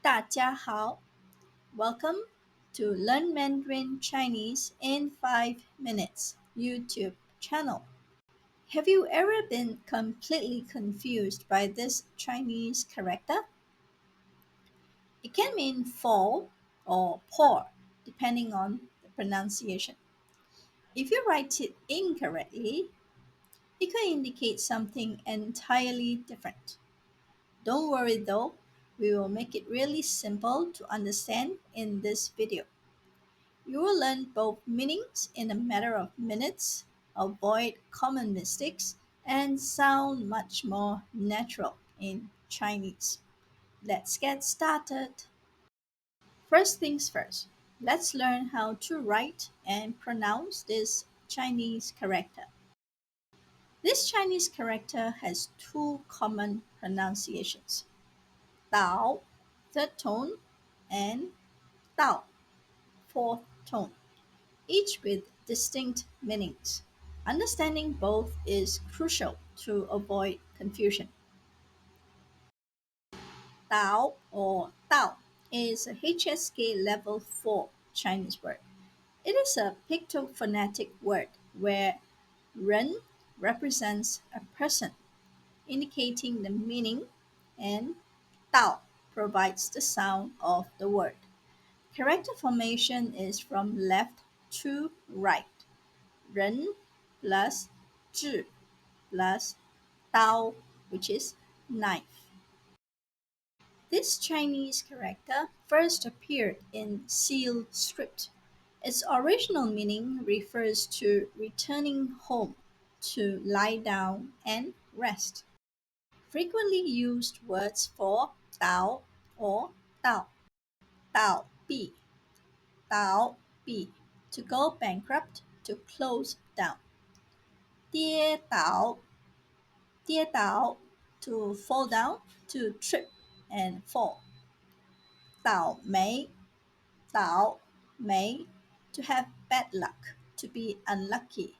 大家好 Welcome to Learn Mandarin Chinese in 5 Minutes YouTube channel. Have you ever been completely confused by this Chinese character? It can mean fall or pour, depending on the pronunciation. If you write it incorrectly, it could indicate something entirely different. Don't worry though, we will make it really simple to understand in this video. You will learn both meanings in a matter of minutes, avoid common mistakes, and sound much more natural in Chinese. Let's get started. First things first, let's learn how to write and pronounce this Chinese character. This Chinese character has two common pronunciations: Dao, third tone, and Dao, fourth tone, each with distinct meanings. Understanding both is crucial to avoid confusion. Dao or Dao is a HSK Level 4 Chinese word. It is a pictophonetic word where Ren represents a person, indicating the meaning, and Dao provides the sound of the word. Character formation is from left to right. 人 plus 智 plus 刀, which is knife. This Chinese character first appeared in sealed script. Its original meaning refers to returning home, to lie down and rest. Frequently used words for Dao or Dao. Dao Bi, Dao Bi, to go bankrupt, to close down. 跌倒 跌倒 to fall down, to trip and fall. 倒霉倒霉 to have bad luck, to be unlucky.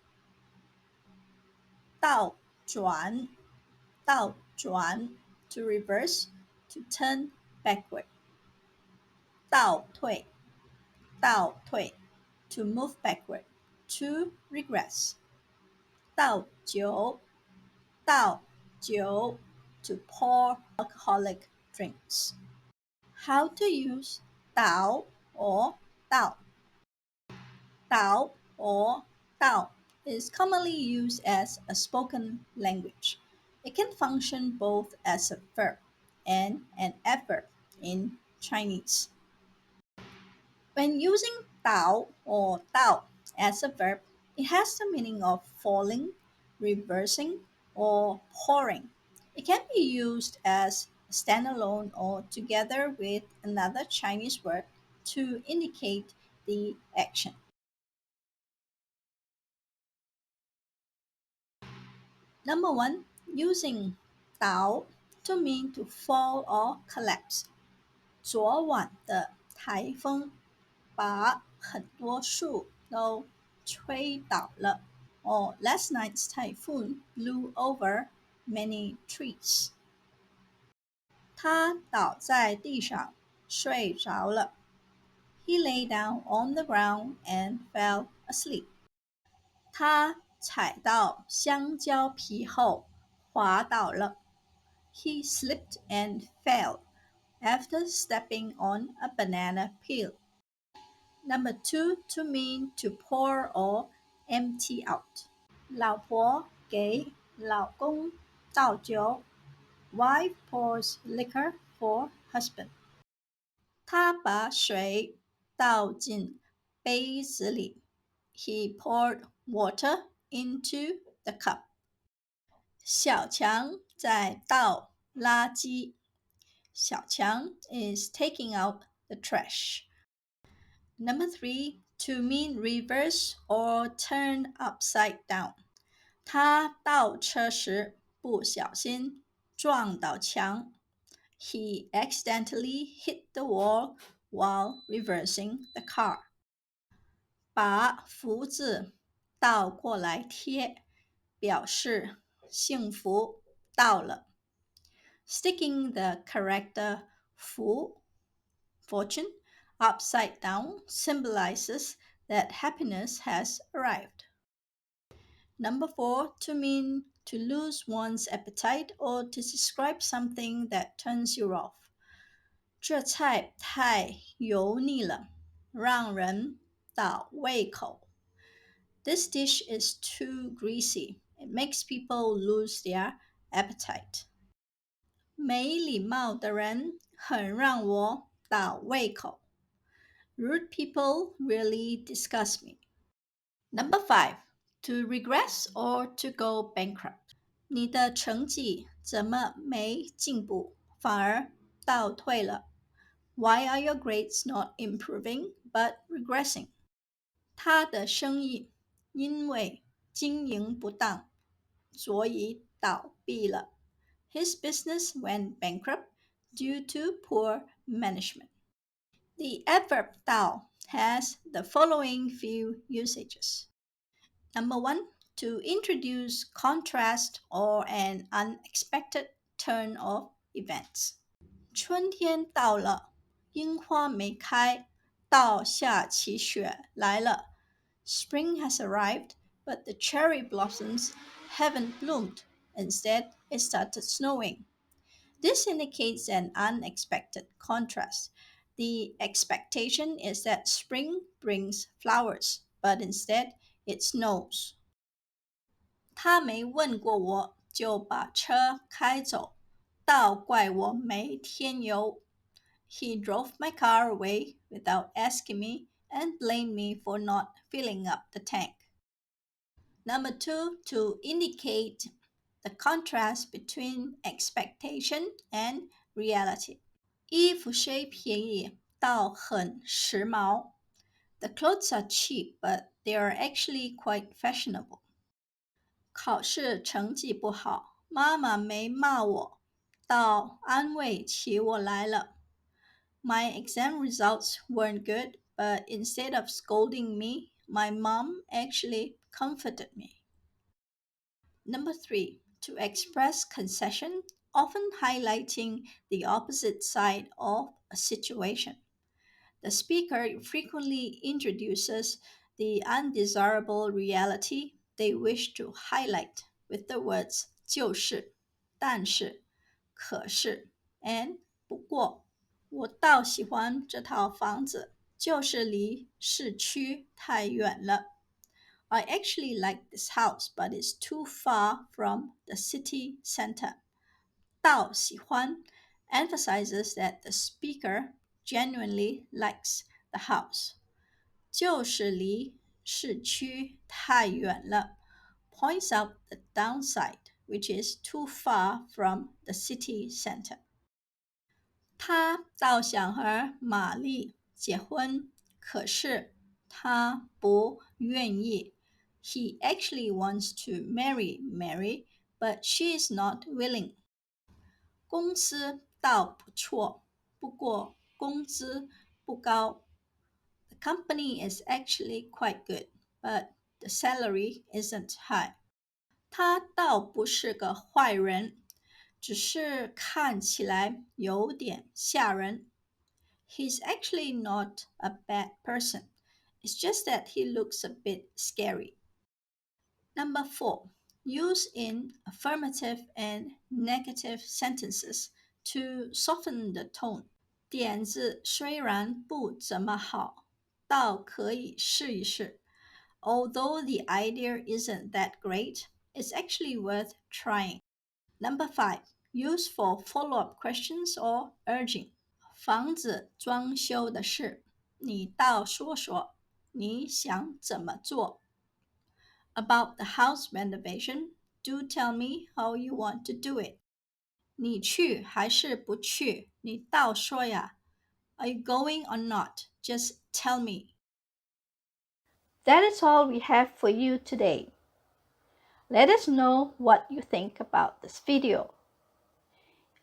倒转倒转 to reverse, to turn backward. 倒退倒退 to move backward, to regress. 倒酒倒酒 to pour alcoholic drinks. How to use 倒 or 道 Dao or Dao is commonly used as a spoken language. It can function both as a verb and an adverb in Chinese. When using Dao or Dao as a verb, it has the meaning of falling, reversing, or pouring. It can be used as standalone or together with another Chinese word to indicate the action. Number one, using Dao to mean to fall or collapse. 昨晚的台风把很多树都吹倒了。Or last night's typhoon blew over many trees. 他倒在地上睡着了。He lay down on the ground and fell asleep. 他踩到香蕉皮后滑倒了。He slipped and fell after stepping on a banana peel. Number two, to mean to pour or empty out. 老婆给老公倒酒。Wife pours liquor for husband. 他把水倒进杯子里。He poured water into the cup. 小强在倒垃圾。小强 is taking out the trash. Number three, to mean reverse or turn upside down. 他倒车时不小心撞到墙。He accidentally hit the wall while reversing the car. 把福字倒过来贴，表示幸福到了。Sticking the character 福 Fortune, upside down, symbolizes that happiness has arrived. Number 4, to mean to lose one's appetite or to describe something that turns you off. 这菜太油腻了，让人倒胃口。This dish is too greasy. It makes people lose their appetite. 没礼貌的人很让我倒胃口。Rude people really disgust me. Number 5, to regress or to go bankrupt. 你的成绩怎么没进步，反而倒退了？ Why are your grades not improving but regressing? 他的生意因为经营不当，所以倒闭了。His business went bankrupt due to poor management. The adverb 到 has the following few usages. Number 1, to introduce contrast or an unexpected turn of events. 春天到了，樱花没开，到下起雪来了。Spring has arrived, but the cherry blossoms haven't bloomed. Instead, it started snowing. This indicates an unexpected contrast. The expectation is that spring brings flowers, but instead it snows. 他没问过我就把车开走，倒怪我没添油。He drove my car away without asking me and blamed me for not filling up the tank. Number 2, to indicate the contrast between expectation and reality. 衣服虽便宜，倒很时髦。The clothes are cheap, but they are actually quite fashionable. 考试成绩不好，妈妈没骂我，倒安慰起我来了。My exam results weren't good, but instead of scolding me, my mom actually comforted me. Number 3, to express concession, often highlighting the opposite side of a situation. The speaker frequently introduces the undesirable reality they wish to highlight with the words 就是、但是、可是 and 不过。我倒喜欢这套房子，就是离市区太远了。I actually like this house, but it's too far from the city center. 倒喜欢 emphasizes that the speaker genuinely likes the house. 就是离市区太远了 points out the downside, which is too far from the city center. 他倒想和玛丽结婚，可是他不愿意。He actually wants to marry Mary, but she is not willing. 公司倒不错，不过工资不高。The company is actually quite good, but the salary isn't high. 他倒不是个坏人，只是看起来有点吓人。He's actually not a bad person. It's just that he looks a bit scary. Number 4, use in affirmative and negative sentences to soften the tone. 点子虽然不怎么好，倒可以试一试。Although the idea isn't that great, it's actually worth trying. Number 5, use for follow-up questions or urging. 房子装修的事，你倒说说，你想怎么做？About the house renovation, do tell me how you want to do it. 你去还是不去？你倒说呀。Are you going or not? Just tell me. That is all we have for you today. Let us know what you think about this video.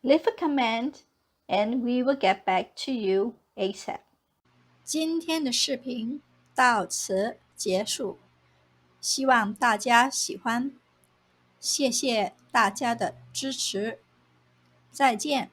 Leave a comment and we will get back to you ASAP. 今天的视频到此结束，希望大家喜欢，谢谢大家的支持，再见。